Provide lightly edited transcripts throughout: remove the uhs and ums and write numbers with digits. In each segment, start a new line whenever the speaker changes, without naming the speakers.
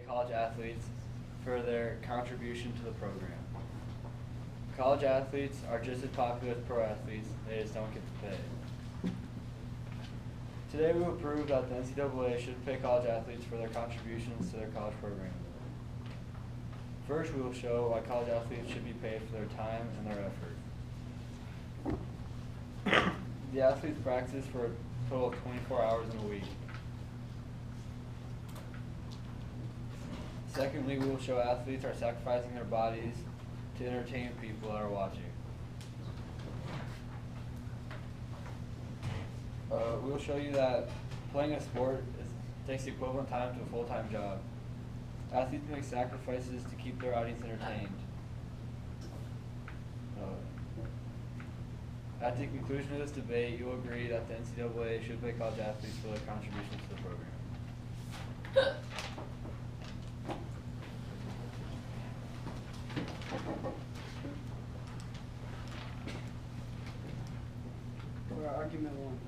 college athletes for their contribution to the program. College athletes are just as popular as pro athletes, they just don't get to pay. Today we will prove that the NCAA should pay college athletes for their contributions to their college program. First, we will show why college athletes should be paid for their time and their effort. The athletes practice for a total of 24 hours in a week. Secondly, we will show athletes are sacrificing their bodies to entertain people that are watching. We will show you that playing a sport takes the equivalent time to a full-time job. Athletes make sacrifices to keep their audience entertained. At the conclusion of this debate, you will agree that the NCAA should pay college athletes for their contributions to the program.
For argument one.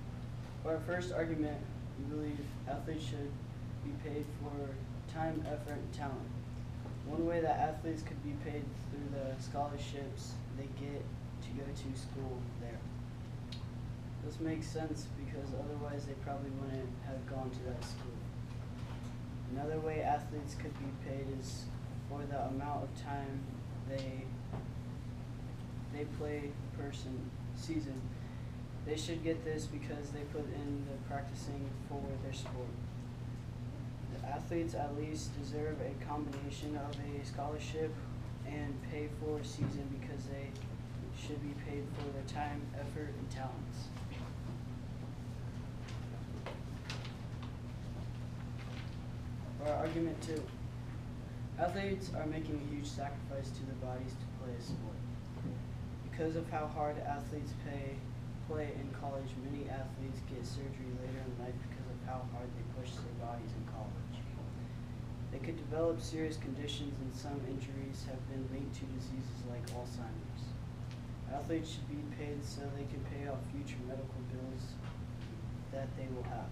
For our first argument, we believe athletes should be paid for time, effort, and talent. One way that athletes could be paid through the scholarships they get to go to school there. This makes sense because otherwise they probably wouldn't have gone to that school. Another way athletes could be paid is for the amount of time they play per season. They should get this because they put in the practicing for their sport. The athletes at least deserve a combination of a scholarship and pay for a season because they should be paid for their time, effort, and talents. For argument two, athletes are making a huge sacrifice to their bodies to play a sport. Because of how hard athletes play in college, many athletes get surgery later in life because of how hard they push their bodies in college. They could develop serious conditions, and some injuries have been linked to diseases like Alzheimer's. Athletes should be paid so they can pay off future medical bills that they will have.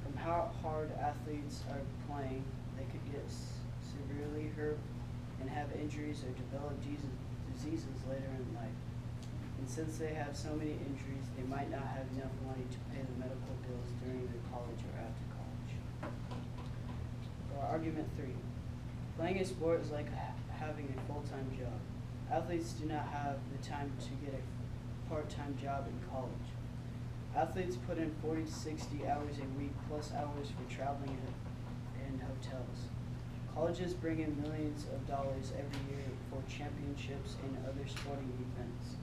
From how hard athletes are playing, they could get severely hurt and have injuries or develop diseases later in life. And since they have so many injuries, they might not have enough money to pay the medical bills during their college or after college. For argument three, playing a sport is like having a full-time job. Athletes do not have the time to get a part-time job in college. Athletes put in 40 to 60 hours a week plus hours for traveling and hotels. Colleges bring in millions of dollars every year for championships and other sporting events.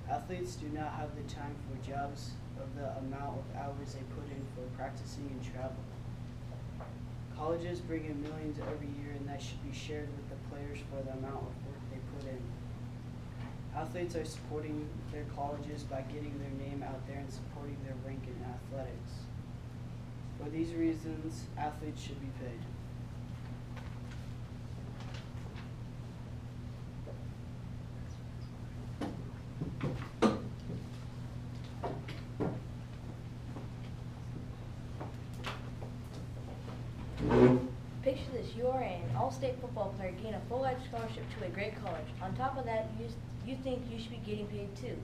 Athletes do not have the time for jobs of the amount of hours they put in for practicing and travel. Colleges bring in millions every year, and that should be shared with the players for the amount of work they put in. Athletes are supporting their colleges by getting their name out there and supporting their rank in athletics. For these reasons, athletes should be paid.
Picture this, you are an all-state football player, gain a full-ride scholarship to a great college. On top of that, you think you should be getting paid too.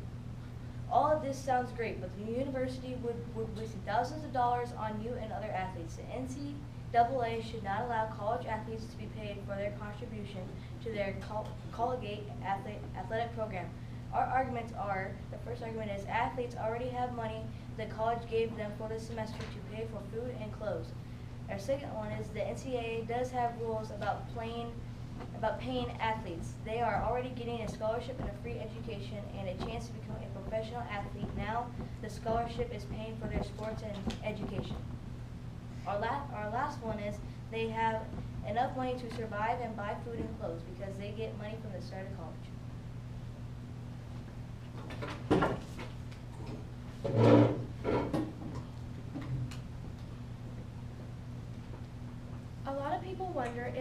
All of this sounds great, but the university would waste thousands of dollars on you and other athletes. The NCAA should not allow college athletes to be paid for their contribution to their collegiate athletic program. Our arguments are, the first argument is athletes already have money the college gave them for the semester to pay for food and clothes. Our second one is the NCAA does have rules about paying athletes. They are already getting a scholarship and a free education and a chance to become a professional athlete. Now the scholarship is paying for their sports and education. Our last one is they have enough money to survive and buy food and clothes because they get money from the start of college.
A lot of people wonder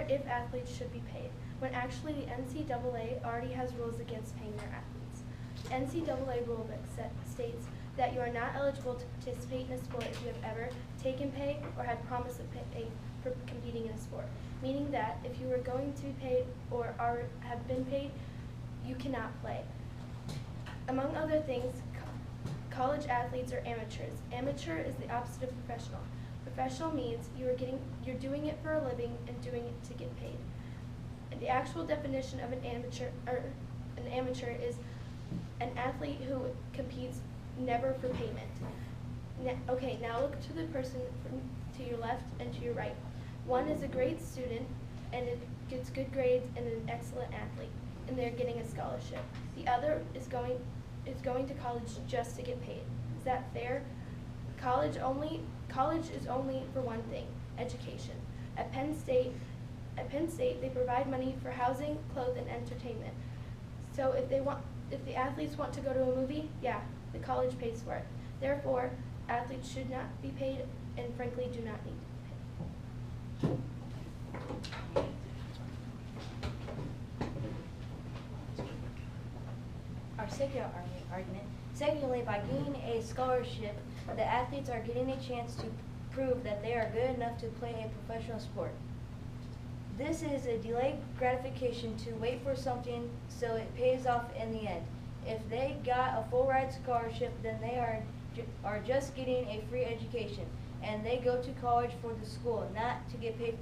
if athletes should be paid, when actually the NCAA already has rules against paying their athletes. The NCAA rulebook states that you are not eligible to participate in a sport if you have ever taken pay or had promised of pay for competing competing in a sport, meaning that if you are going to be paid or have been paid, you cannot play. Among other things, college athletes are amateurs. Amateur is the opposite of professional. Professional means you're doing it for a living and doing it to get paid. And the actual definition of an amateur is an athlete who competes never for payment. Okay, now look to the person to your left and to your right. One is a great student and it gets good grades and an excellent athlete, and they're getting a scholarship. The other is going to college just to get paid. Is that fair? College is only for one thing: education. At Penn State, they provide money for housing, clothes, and entertainment. So if the athletes want to go to a movie, yeah, the college pays for it. Therefore, athletes should not be paid, and frankly, do not need to be paid.
Our second argument. Secondly, by gaining a scholarship, the athletes are getting a chance to prove that they are good enough to play a professional sport. This is a delayed gratification to wait for something so it pays off in the end. If they got a full ride scholarship, then they are just getting a free education, and they go to college for the school, not to get paid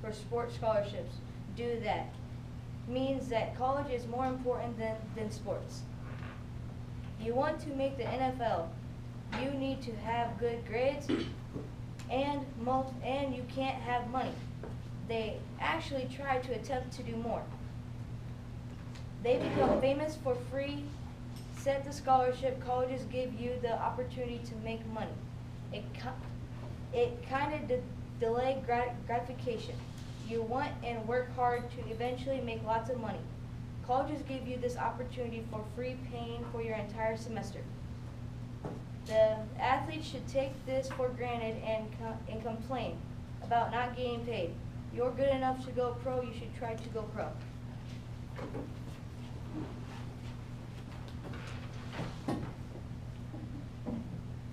for sport scholarships. Do that. Means that college is more important than sports. You want to make the NFL, you need to have good grades, and you can't have money. They actually try to attempt to do more. They become famous for free. Set the scholarship, colleges give you the opportunity to make money. It kind of delay gratification. You want and work hard to eventually make lots of money. Colleges give you this opportunity for free, paying for your entire semester. The athletes should take this for granted and complain about not getting paid. You're good enough to go pro, you should try to go pro.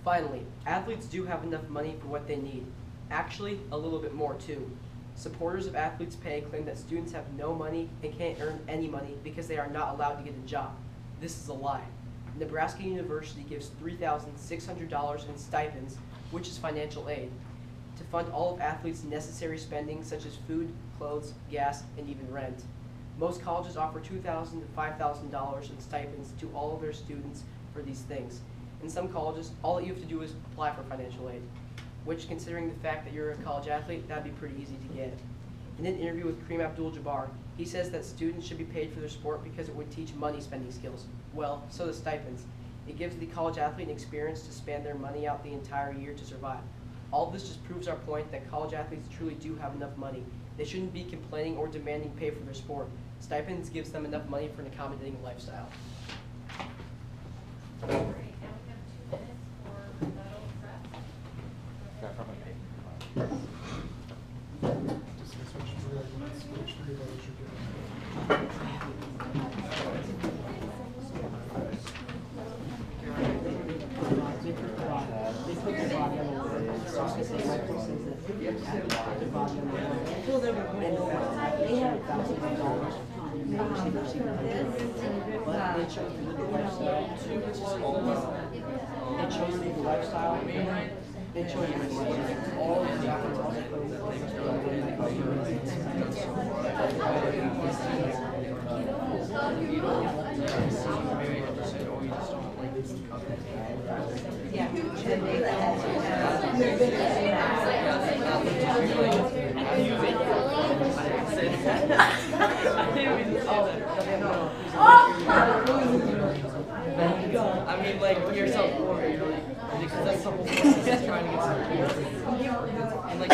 Finally, athletes do have enough money for what they need. Actually, a little bit more too. Supporters of athletes' pay claim that students have no money and can't earn any money because they are not allowed to get a job. This is a lie. Nebraska University gives $3,600 in stipends, which is financial aid, to fund all of athletes' necessary spending such as food, clothes, gas, and even rent. Most colleges offer $2,000 to $5,000 in stipends to all of their students for these things. In some colleges, all that you have to do is apply for financial aid, which, considering the fact that you're a college athlete, that'd be pretty easy to get. In an interview with Kareem Abdul-Jabbar, he says that students should be paid for their sport because it would teach money spending skills. Well, so do stipends. It gives the college athlete an experience to spend their money out the entire year to survive. All of this just proves our point that college athletes truly do have enough money. They shouldn't be complaining or demanding pay for their sport. Stipends gives them enough money for an accommodating lifestyle.
Great, now we have 2 minutes for rebuttal prep.
I mean, like, you're so poor, you know, like, because that's the whole point, just trying to get some and, like,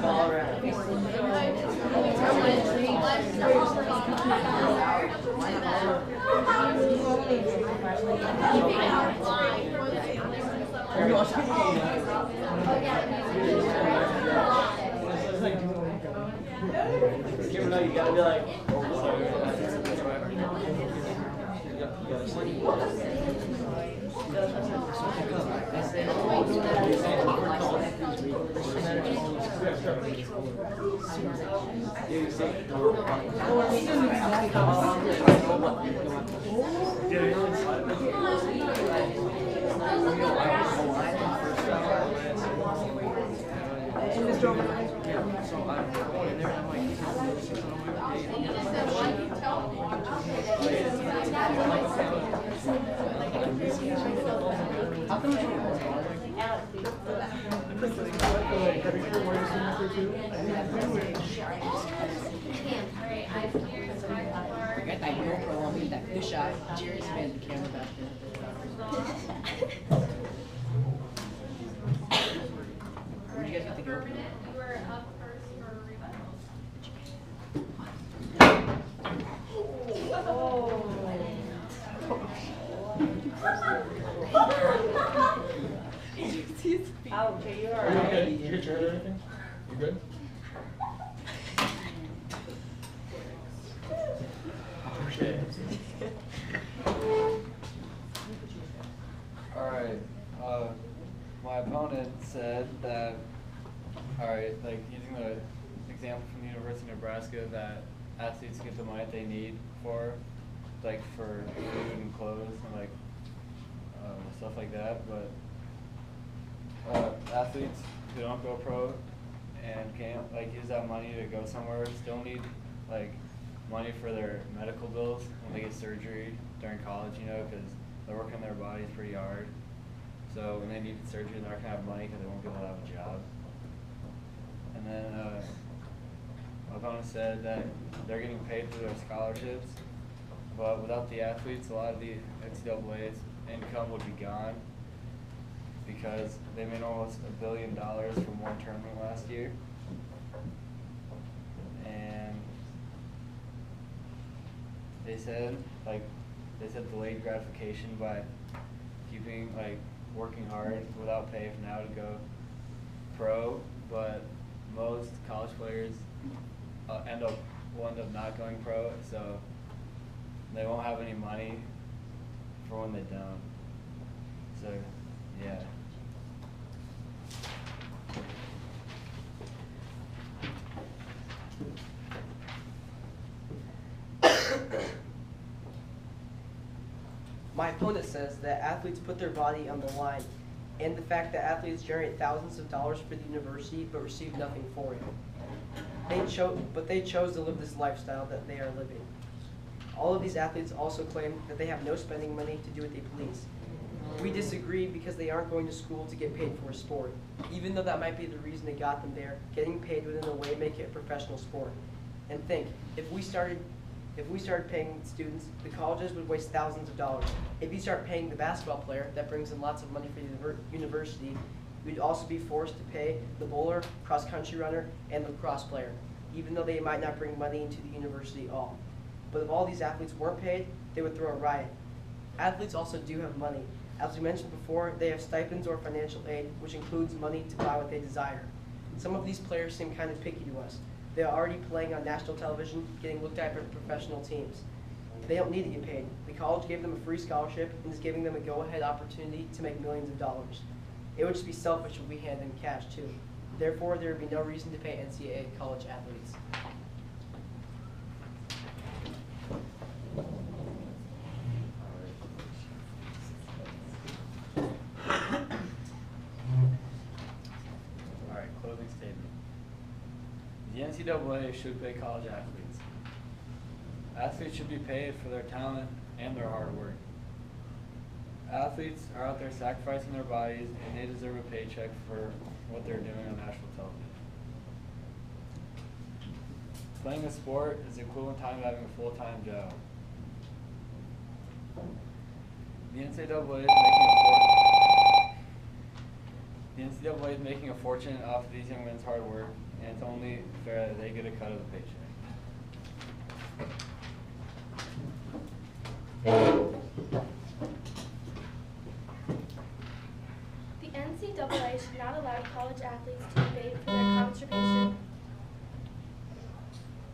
all around. You gotta be like, oh, sorry.
Got that GoPro on me, that fish shot. Jerry's been the camera back there. Where'd you guys get the GoPro?
You were up first for rebuttal.
Are you okay? You hit your head or anything? You good? Okay.
Alright, my opponent said that, alright, like using the example from the University of Nebraska that athletes get the money they need for, like for food and clothes and like stuff like that, but athletes who don't go pro and can't like use that money to go somewhere still need like money for their medical bills when they get surgery during college, you know, because they're working their bodies pretty hard. So when they need surgery, they're not gonna have money because they won't be able to have a job. And then my opponent said that they're getting paid through their scholarships, but without the athletes, a lot of the NCAA's income would be gone because they made almost $1 billion from one tournament last year. And they said delayed gratification by keeping working hard without pay for now to go pro, but most college players will end up not going pro, so they won't have any money for when they don't. So yeah.
My opponent says that athletes put their body on the line, and the fact that athletes generate thousands of dollars for the university but receive nothing for it. They chose to live this lifestyle that they are living. All of these athletes also claim that they have no spending money to do what they please. We disagree because they aren't going to school to get paid for a sport. Even though that might be the reason they got them there, getting paid would in a way make it a professional sport. And think, if we started paying students, the colleges would waste thousands of dollars. If you start paying the basketball player, that brings in lots of money for the university. We'd also be forced to pay the bowler, cross-country runner, and the lacrosse player, even though they might not bring money into the university at all. But if all these athletes weren't paid, they would throw a riot. Athletes also do have money. As we mentioned before, they have stipends or financial aid, which includes money to buy what they desire. Some of these players seem kind of picky to us. They are already playing on national television, getting looked at by professional teams. They don't need to get paid. The college gave them a free scholarship and is giving them a go-ahead opportunity to make millions of dollars. It would just be selfish if we hand them cash too. Therefore, there would be no reason to pay NCAA college athletes.
Alright, closing statement. The NCAA should pay college athletes. Athletes should be paid for their talent and their hard work. Athletes are out there sacrificing their bodies and they deserve a paycheck for what they're doing on national television. Playing a sport is the equivalent time of having a full-time job. The NCAA is making a fortune off of these young men's hard work, and it's only fair that they get a cut of the paycheck.
The NCAA should not allow college athletes to be paid for their contribution.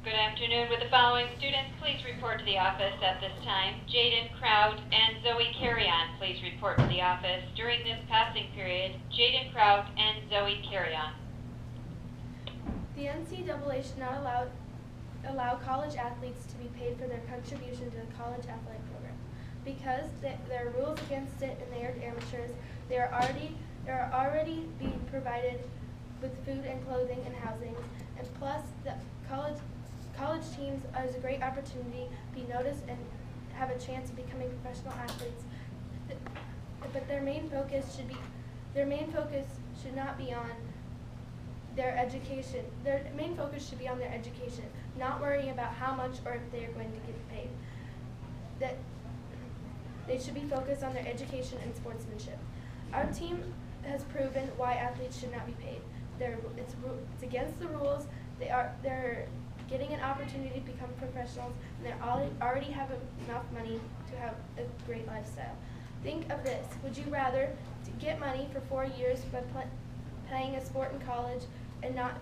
Good afternoon. With the following students, please report to the office at this time. Jaden Kraut and Zoe Carrion, please report to the office. During this passing period, Jaden Kraut and Zoe Carrion.
The NCAA should not allow college athletes to be paid for their contribution to the college athletic program. Because there are rules against it and they are amateurs, they are already being provided with food and clothing and housing, and plus the college teams is a great opportunity to be noticed and have a chance of becoming professional athletes. But their main focus should not be on their education. Their main focus should be on their education, not worrying about how much or if they are going to get paid. That they should be focused on their education and sportsmanship. Our team has proven why athletes should not be paid. It's against the rules. They're getting an opportunity to become professionals, and they already have enough money to have a great lifestyle. Think of this: would you rather get money for 4 years by playing a sport in college and not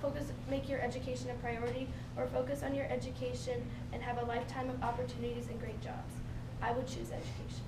make your education a priority, or focus on your education and have a lifetime of opportunities and great jobs? I would choose education.